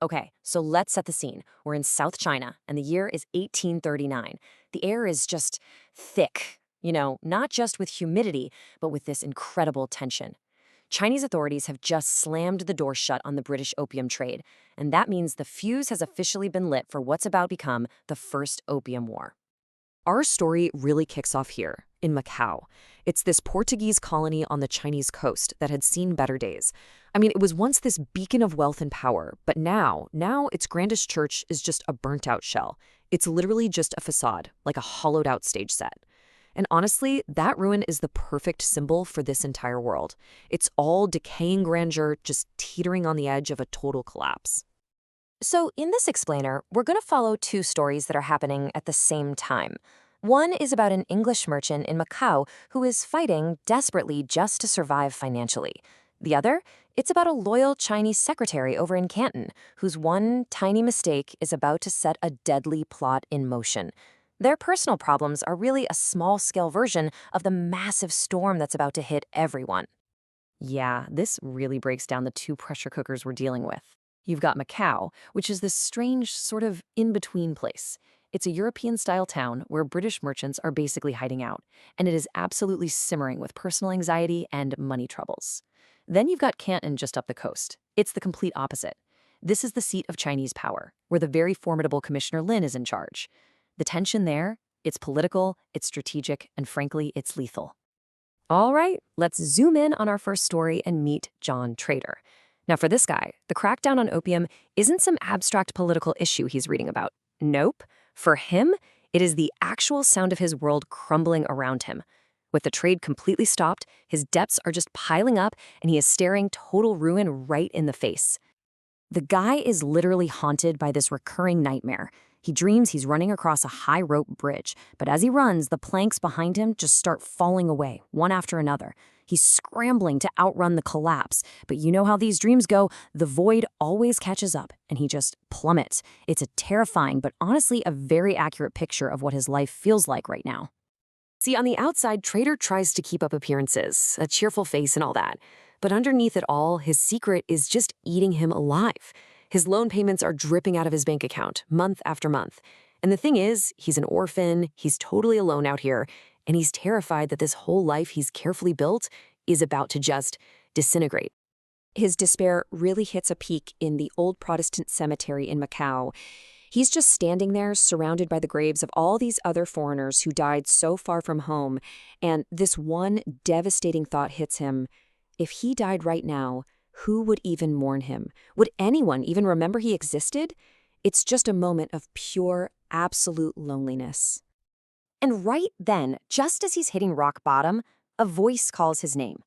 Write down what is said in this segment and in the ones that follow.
Okay, so let's set the scene. We're in South China, and the year is 1839. The air is just thick, not just with humidity, but with this incredible tension. Chinese authorities have just slammed the door shut on the British opium trade, and that means the fuse has officially been lit for what's about to become the First Opium War. Our story really kicks off here, in Macao. It's this Portuguese colony on the Chinese coast that had seen better days. I mean, it was once this beacon of wealth and power, but now its grandest church is just a burnt-out shell. It's literally just a facade, like a hollowed-out stage set. And honestly, that ruin is the perfect symbol for this entire world. It's all decaying grandeur, just teetering on the edge of a total collapse. So in this explainer, we're going to follow two stories that are happening at the same time. One is about an English merchant in Macau who is fighting desperately just to survive financially. The other, it's about a loyal Chinese secretary over in Canton whose one tiny mistake is about to set a deadly plot in motion. Their personal problems are really a small-scale version of the massive storm that's about to hit everyone. Yeah, this really breaks down the two pressure cookers we're dealing with. You've got Macau, which is this strange sort of in-between place. It's a European-style town where British merchants are basically hiding out, and it is absolutely simmering with personal anxiety and money troubles. Then you've got Canton just up the coast. It's the complete opposite. This is the seat of Chinese power, where the very formidable Commissioner Lin is in charge. The tension there, it's political, it's strategic, and frankly, it's lethal. All right, let's zoom in on our first story and meet John Trader. Now for this guy, the crackdown on opium isn't some abstract political issue he's reading about. Nope. For him, it is the actual sound of his world crumbling around him. With the trade completely stopped, his debts are just piling up, and he is staring total ruin right in the face. The guy is literally haunted by this recurring nightmare. He dreams he's running across a high rope bridge, but as he runs, the planks behind him just start falling away, one after another. He's scrambling to outrun the collapse, but you know how these dreams go. The void always catches up, and he just plummets. It's a terrifying, but honestly a very accurate picture of what his life feels like right now. See, on the outside, Trader tries to keep up appearances, a cheerful face and all that. But underneath it all, his secret is just eating him alive. His loan payments are dripping out of his bank account, month after month. And the thing is, he's an orphan, he's totally alone out here, and he's terrified that this whole life he's carefully built is about to just disintegrate. His despair really hits a peak in the old Protestant cemetery in Macau. He's just standing there, surrounded by the graves of all these other foreigners who died so far from home, and this one devastating thought hits him. If he died right now, who would even mourn him? Would anyone even remember he existed? It's just a moment of pure, absolute loneliness. And right then, just as he's hitting rock bottom, a voice calls his name.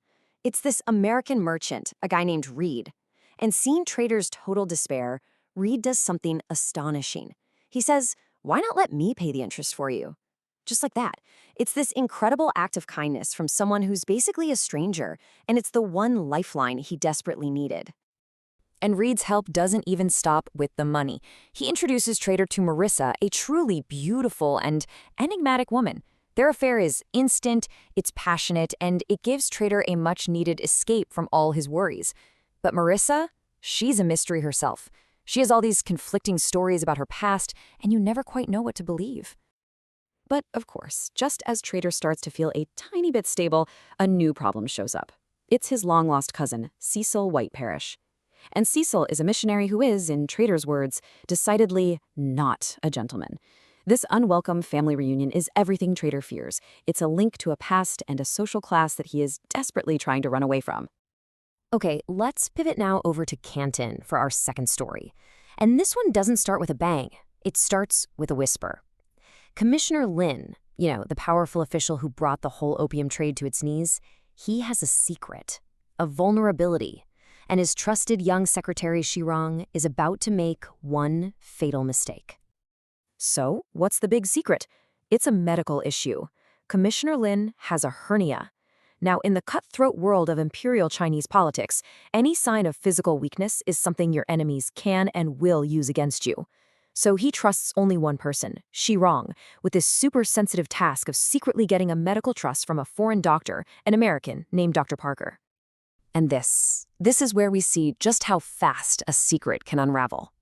It's this American merchant, a guy named Reed. And seeing Trader's total despair, Reed does something astonishing. He says, "Why not let me pay the interest for you?" Just like that. It's this incredible act of kindness from someone who's basically a stranger, and it's the one lifeline he desperately needed. And Reed's help doesn't even stop with the money. He introduces Trader to Marissa, a truly beautiful and enigmatic woman. Their affair is instant, it's passionate, and it gives Trader a much-needed escape from all his worries. But Marissa, she's a mystery herself. She has all these conflicting stories about her past, and you never quite know what to believe. But, of course, just as Trader starts to feel a tiny bit stable, a new problem shows up. It's his long-lost cousin, Cecil White Parrish. And Cecil is a missionary who is, in Trader's words, decidedly not a gentleman. This unwelcome family reunion is everything Trader fears. It's a link to a past and a social class that he is desperately trying to run away from. Okay, let's pivot now over to Canton for our second story. And this one doesn't start with a bang. It starts with a whisper. Commissioner Lin, the powerful official who brought the whole opium trade to its knees, he has a secret, a vulnerability, and his trusted young secretary Shi-Rong is about to make one fatal mistake. So, what's the big secret? It's a medical issue. Commissioner Lin has a hernia. Now, in the cutthroat world of imperial Chinese politics, any sign of physical weakness is something your enemies can and will use against you. So he trusts only one person, Shi-Rong, with this super sensitive task of secretly getting a medical trust from a foreign doctor, an American named Dr. Parker. And this is where we see just how fast a secret can unravel.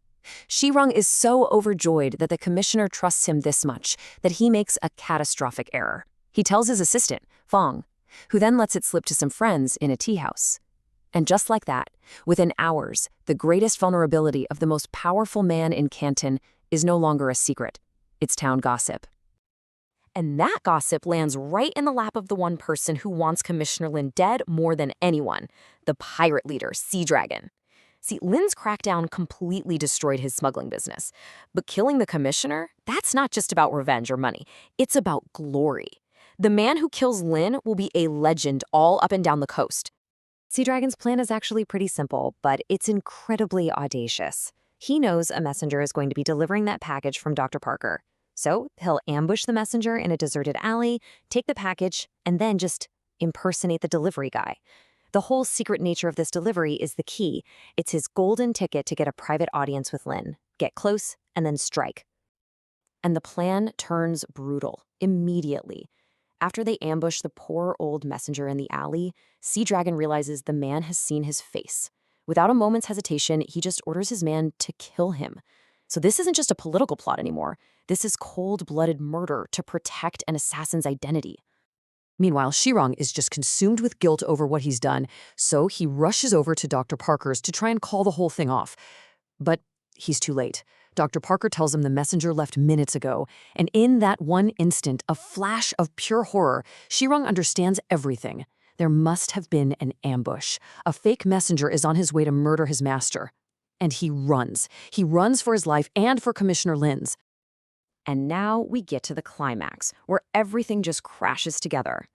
Shi-Rong is so overjoyed that the commissioner trusts him this much that he makes a catastrophic error. He tells his assistant, Fong, who then lets it slip to some friends in a tea house. And just like that, within hours, the greatest vulnerability of the most powerful man in Canton is no longer a secret. It's town gossip. And that gossip lands right in the lap of the one person who wants Commissioner Lin dead more than anyone, the pirate leader, Sea Dragon. See, Lin's crackdown completely destroyed his smuggling business. But killing the commissioner, that's not just about revenge or money. It's about glory. The man who kills Lin will be a legend all up and down the coast. Sea Dragon's plan is actually pretty simple, but it's incredibly audacious. He knows a messenger is going to be delivering that package from Dr. Parker. So he'll ambush the messenger in a deserted alley, take the package, and then just impersonate the delivery guy. The whole secret nature of this delivery is the key. It's his golden ticket to get a private audience with Lin, get close, and then strike. And the plan turns brutal immediately. After they ambush the poor old messenger in the alley, Sea Dragon realizes the man has seen his face. Without a moment's hesitation, he just orders his man to kill him. So this isn't just a political plot anymore. This is cold-blooded murder to protect an assassin's identity. Meanwhile, Shi-Rong is just consumed with guilt over what he's done, so he rushes over to Dr. Parker's to try and call the whole thing off. But he's too late. Dr. Parker tells him the messenger left minutes ago, and in that one instant, a flash of pure horror, Shi-Rong understands everything. There must have been an ambush. A fake messenger is on his way to murder his master. And he runs. He runs for his life and for Commissioner Lin's. And now we get to the climax, where everything just crashes together.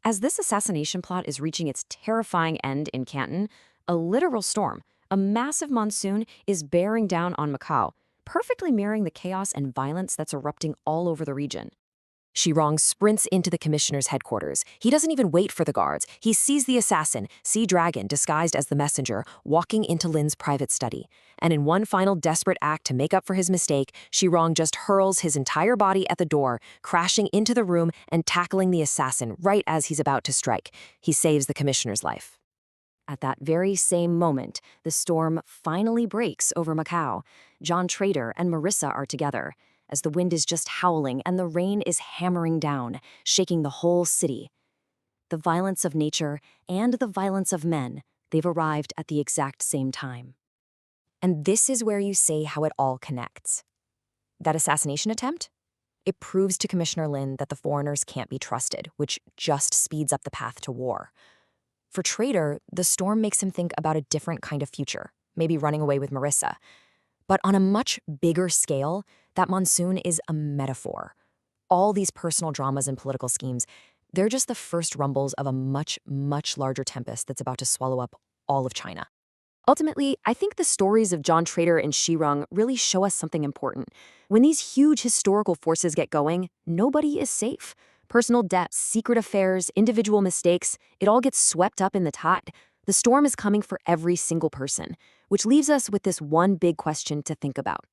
As this assassination plot is reaching its terrifying end in Canton, a literal storm, a massive monsoon, is bearing down on Macao, perfectly mirroring the chaos and violence that's erupting all over the region. Shi-Rong sprints into the commissioner's headquarters. He doesn't even wait for the guards. He sees the assassin, Sea Dragon, disguised as the messenger, walking into Lin's private study. And in one final desperate act to make up for his mistake, Shi-Rong just hurls his entire body at the door, crashing into the room and tackling the assassin right as he's about to strike. He saves the commissioner's life. At that very same moment, the storm finally breaks over Macao. John Trader and Marissa are together, as the wind is just howling and the rain is hammering down, shaking the whole city. The violence of nature and the violence of men, they've arrived at the exact same time. And this is where you see how it all connects. That assassination attempt? It proves to Commissioner Lin that the foreigners can't be trusted, which just speeds up the path to war. For Trader, the storm makes him think about a different kind of future, maybe running away with Marissa. But on a much bigger scale, that monsoon is a metaphor. All these personal dramas and political schemes, they're just the first rumbles of a much, much larger tempest that's about to swallow up all of China. Ultimately, I think the stories of John Trader and Shi-Rong really show us something important. When these huge historical forces get going, nobody is safe. Personal debts, secret affairs, individual mistakes, it all gets swept up in the tide. The storm is coming for every single person, which leaves us with this one big question to think about.